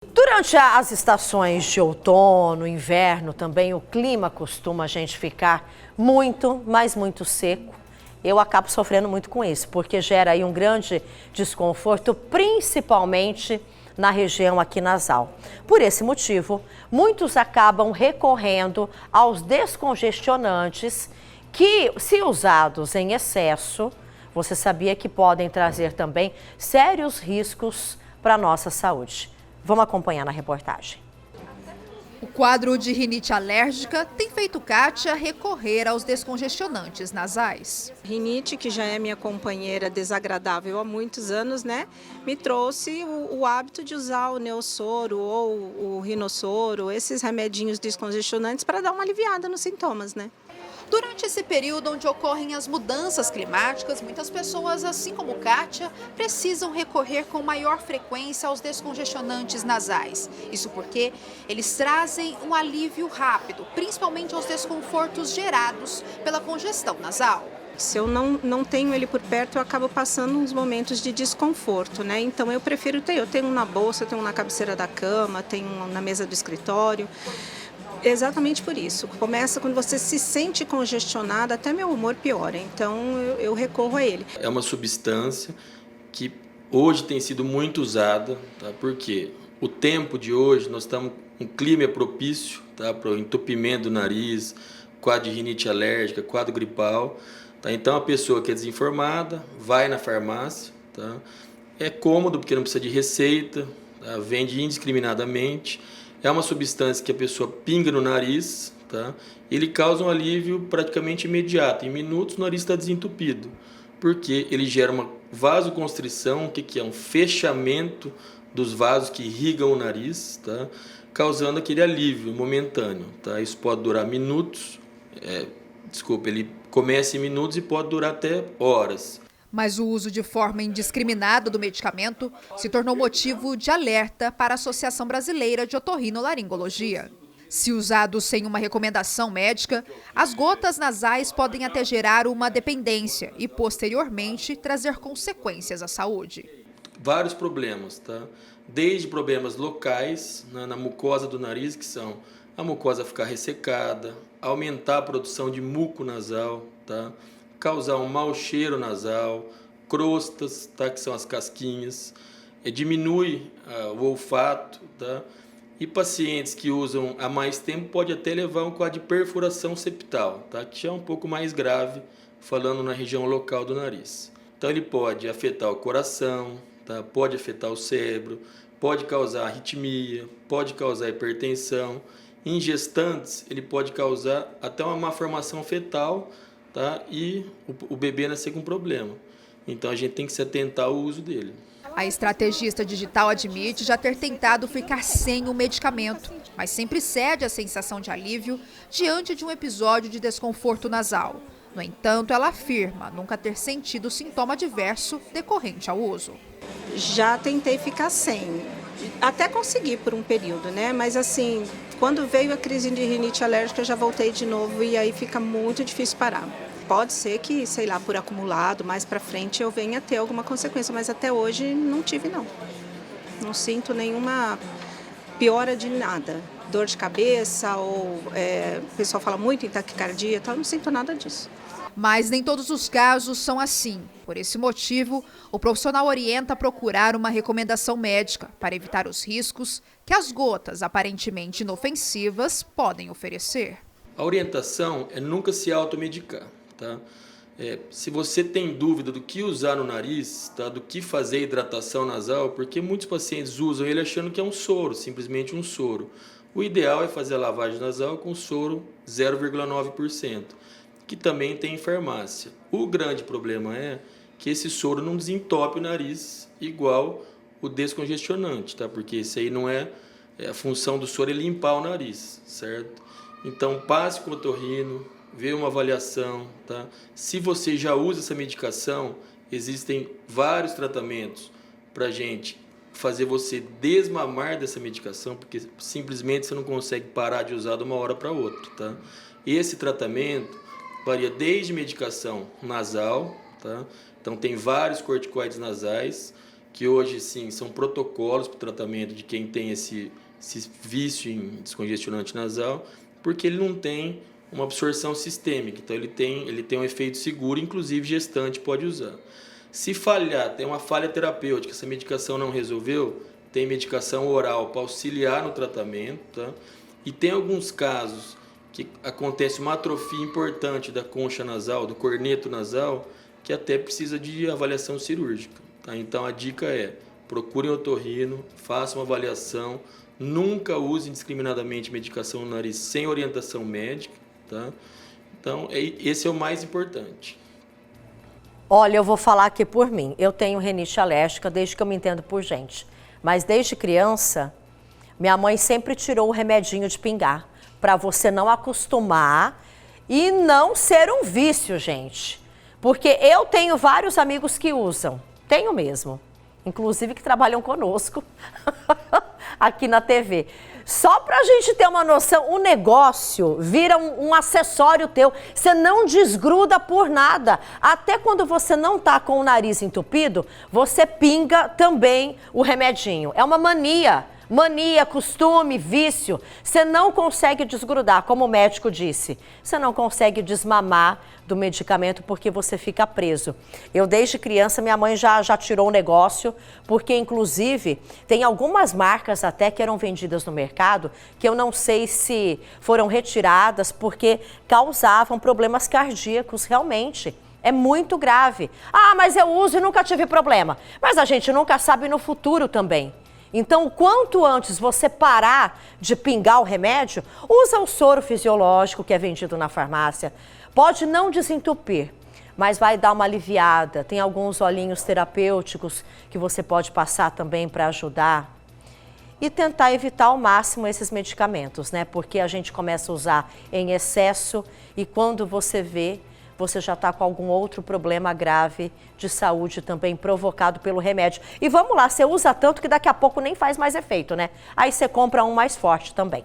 Durante as estações de outono, inverno, também o clima costuma a gente ficar muito, mas muito seco. Eu acabo sofrendo muito com isso, porque gera aí um grande desconforto, principalmente na região aqui nasal. Por esse motivo, muitos acabam recorrendo aos descongestionantes que, se usados em excesso, você sabia que podem trazer também sérios riscos para a nossa saúde. Vamos acompanhar na reportagem. O quadro de rinite alérgica tem feito Kátia recorrer aos descongestionantes nasais. Rinite, que já é minha companheira desagradável há muitos anos, né, me trouxe o hábito de usar o Neossoro ou o Rinossoro, esses remedinhos descongestionantes para dar uma aliviada nos sintomas, né. Durante esse período onde ocorrem as mudanças climáticas, muitas pessoas, assim como Kátia, precisam recorrer com maior frequência aos descongestionantes nasais. Isso porque eles trazem um alívio rápido, principalmente aos desconfortos gerados pela congestão nasal. Se eu não tenho ele por perto, eu acabo passando uns momentos de desconforto, né? Então eu prefiro ter. Eu tenho um na bolsa, eu tenho um na cabeceira da cama, tenho um na mesa do escritório. Exatamente por isso. Começa quando você se sente congestionado, até meu humor piora. Então eu recorro a ele. É uma substância que hoje tem sido muito usada, tá? Porque o tempo de hoje, nós estamos um clima propício, tá? Para o entupimento do nariz, quadro de rinite alérgica, quadro gripal. Tá? Então a pessoa que é desinformada vai na farmácia, tá? É cômodo porque não precisa de receita, tá? Vende indiscriminadamente. É uma substância que a pessoa pinga no nariz, tá? Ele causa um alívio praticamente imediato. Em minutos o nariz está desentupido, porque ele gera uma vasoconstrição, que é um fechamento dos vasos que irrigam o nariz, tá? Causando aquele alívio momentâneo. Tá? Isso pode durar minutos, ele começa em minutos e pode durar até horas. Mas o uso de forma indiscriminada do medicamento se tornou motivo de alerta para a Associação Brasileira de Otorrinolaringologia. Se usado sem uma recomendação médica, as gotas nasais podem até gerar uma dependência e, posteriormente, trazer consequências à saúde. Vários problemas, tá? Desde problemas locais, na mucosa do nariz, que são a mucosa ficar ressecada, aumentar a produção de muco nasal, tá? Causar um mau cheiro nasal, crostas, tá? Que são as casquinhas, diminui o olfato, tá? E pacientes que usam há mais tempo pode até levar a um quadro de perfuração septal, tá? Que já é um pouco mais grave, falando na região local do nariz. Então ele pode afetar o coração, tá? Pode afetar o cérebro, pode causar arritmia, pode causar hipertensão. Em gestantes, ele pode causar até uma malformação fetal, tá? E o bebê nascer com problema. Então a gente tem que se atentar ao uso dele. A estrategista digital admite já ter tentado ficar sem o medicamento, mas sempre cede à sensação de alívio diante de um episódio de desconforto nasal. No entanto, ela afirma nunca ter sentido sintoma adverso decorrente ao uso. Já tentei ficar sem, até consegui por um período, né? Mas assim, quando veio a crise de rinite alérgica, eu já voltei de novo e aí fica muito difícil parar. Pode ser que, sei lá, por acumulado, mais para frente eu venha ter alguma consequência, mas até hoje não tive, não. Não sinto nenhuma piora de nada. Dor de cabeça ou o pessoal fala muito em taquicardia e tal, não sinto nada disso. Mas nem todos os casos são assim. Por esse motivo, o profissional orienta a procurar uma recomendação médica para evitar os riscos que as gotas aparentemente inofensivas podem oferecer. A orientação é nunca se automedicar, tá? Se você tem dúvida do que usar no nariz, tá? Do que fazer hidratação nasal, porque muitos pacientes usam ele achando que é um soro, simplesmente um soro. O ideal é fazer a lavagem nasal com soro 0,9%, que também tem em farmácia. O grande problema é que esse soro não desentope o nariz igual o descongestionante, tá? Porque isso aí não é a função do soro, é limpar o nariz, certo? Então passe com o otorrino, vê uma avaliação, tá? Se você já usa essa medicação, existem vários tratamentos para a gente fazer você desmamar dessa medicação, porque simplesmente você não consegue parar de usar de uma hora para outra, tá? Esse tratamento varia desde medicação nasal, tá? Então tem vários corticoides nasais que hoje sim são protocolos para o tratamento de quem tem esse vício em descongestionante nasal, porque ele não tem uma absorção sistêmica, então ele tem um efeito seguro, inclusive gestante pode usar. Se falhar, tem uma falha terapêutica, essa medicação não resolveu, tem medicação oral para auxiliar no tratamento, tá? E tem alguns casos que acontece uma atrofia importante da concha nasal, do corneto nasal, que até precisa de avaliação cirúrgica, tá? Então a dica é, procurem otorrino, façam uma avaliação, nunca usem indiscriminadamente medicação no nariz sem orientação médica, tá? Então esse é o mais importante. Olha, eu vou falar aqui por mim. Eu tenho rinite alérgica desde que eu me entendo por gente. Mas desde criança, minha mãe sempre tirou o remedinho de pingar para você não acostumar e não ser um vício, gente. Porque eu tenho vários amigos que usam, tenho mesmo, inclusive que trabalham conosco aqui na TV. Só para a gente ter uma noção, o negócio vira um acessório teu. Você não desgruda por nada. Até quando você não está com o nariz entupido, você pinga também o remedinho. É uma mania. Mania, costume, vício. Você não consegue desgrudar, como o médico disse. Você não consegue desmamar do medicamento porque você fica preso. Eu, desde criança, minha mãe já tirou o negócio, porque, inclusive, tem algumas marcas até que eram vendidas no mercado que eu não sei se foram retiradas porque causavam problemas cardíacos, realmente. É muito grave. Ah, mas eu uso e nunca tive problema. Mas a gente nunca sabe no futuro também. Então, o quanto antes você parar de pingar o remédio, usa o soro fisiológico que é vendido na farmácia. Pode não desentupir, mas vai dar uma aliviada. Tem alguns olhinhos terapêuticos que você pode passar também para ajudar. E tentar evitar ao máximo esses medicamentos, né? Porque a gente começa a usar em excesso e quando você vê, você já está com algum outro problema grave de saúde também provocado pelo remédio. E vamos lá, você usa tanto que daqui a pouco nem faz mais efeito, né? Aí você compra um mais forte também.